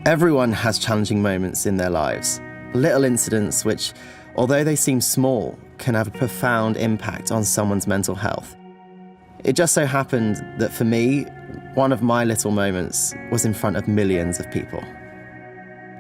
Everyone has challenging moments in their lives, little incidents which, although they seem small, can have a profound impact on someone's mental health. It just so happened that for me, one of my little moments was in front of millions of people.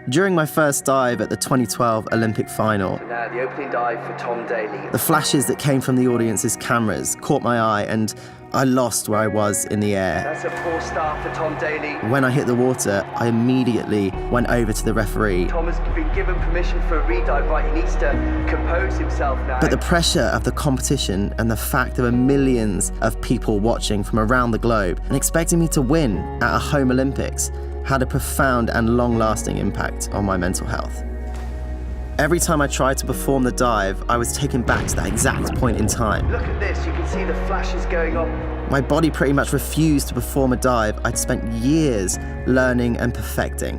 During my first dive at the 2012 Olympic final, Now the opening dive for Tom Daley. the flashes that came from the audience's cameras caught my eye and I lost where I was in the air. That's a 4-star for Tom Daley. When I hit the water, I immediately went over to the referee. Tom has been given permission for a redive, right? He needs to compose himself now. But the pressure of the competition and the fact there were millions of people watching from around the globe and expecting me to win at a home Olympics had a profound and long-lasting impact on my mental health. Every time I tried to perform the dive, I was taken back to that exact point in time. Look at this, you can see the flashes going on. My body pretty much refused to perform a dive I'd spent years learning and perfecting.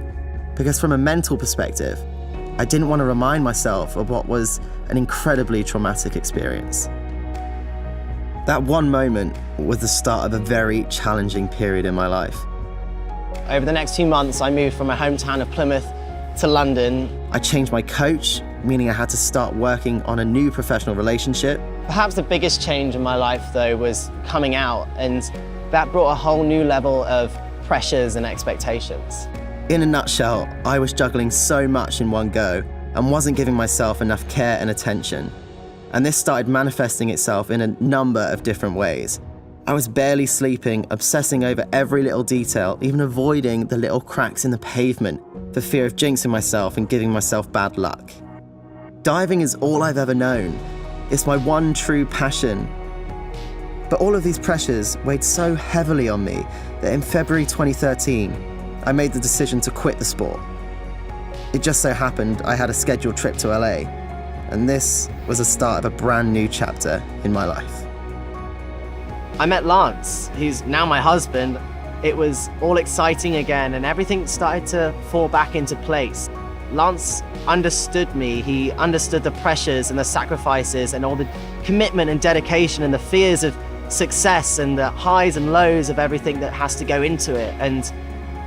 Because from a mental perspective, I didn't want to remind myself of what was an incredibly traumatic experience. That one moment was the start of a very challenging period in my life. Over the next few months, I moved from my hometown of Plymouth to London. I changed my coach, meaning I had to start working on a new professional relationship. Perhaps the biggest change in my life, though, was coming out, and that brought a whole new level of pressures and expectations. In a nutshell, I was juggling so much in one go and wasn't giving myself enough care and attention. And this started manifesting itself in a number of different ways. I was barely sleeping, obsessing over every little detail, even avoiding the little cracks in the pavement for fear of jinxing myself and giving myself bad luck. Diving is all I've ever known. It's my one true passion. But all of these pressures weighed so heavily on me that in February 2013, I made the decision to quit the sport. It just so happened I had a scheduled trip to LA, and this was the start of a brand new chapter in my life. I met Lance, who's now my husband. It was all exciting again, and everything started to fall back into place. Lance understood me. He understood the pressures and the sacrifices and all the commitment and dedication and the fears of success and the highs and lows of everything that has to go into it. And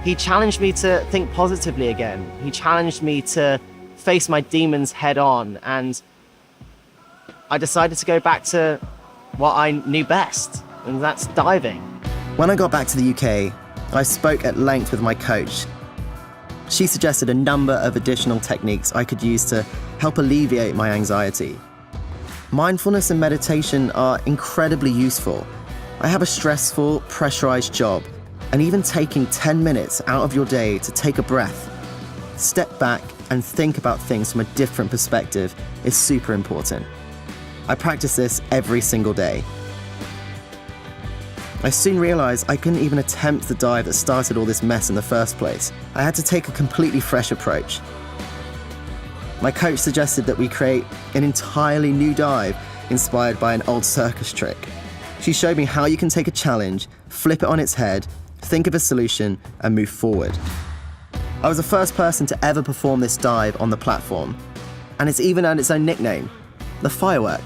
he challenged me to think positively again. He challenged me to face my demons head on, and I decided to go back to what I knew best, and that's diving. When I got back to the UK, I spoke at length with my coach. She suggested a number of additional techniques I could use to help alleviate my anxiety. Mindfulness and meditation are incredibly useful. I have a stressful, pressurized job, and even taking 10 minutes out of your day to take a breath, step back and think about things from a different perspective is super important. I practice this every single day. I soon realized I couldn't even attempt the dive that started all this mess in the first place. I had to take a completely fresh approach. My coach suggested that we create an entirely new dive inspired by an old circus trick. She showed me how you can take a challenge, flip it on its head, think of a solution, and move forward. I was the first person to ever perform this dive on the platform, and it's even earned its own nickname, the Firework.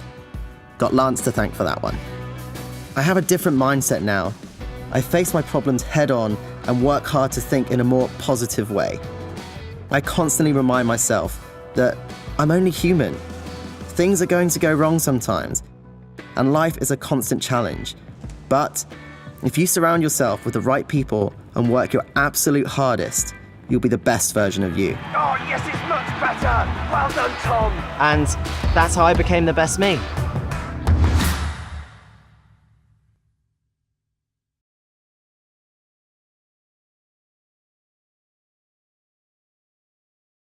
Got Lance to thank for that one. I have a different mindset now. I face my problems head on and work hard to think in a more positive way. I constantly remind myself that I'm only human. Things are going to go wrong sometimes, and life is a constant challenge. But if you surround yourself with the right people and work your absolute hardest, you'll be the best version of you. Oh yes, it's much better. Well done, Tom. And that's how I became the best me.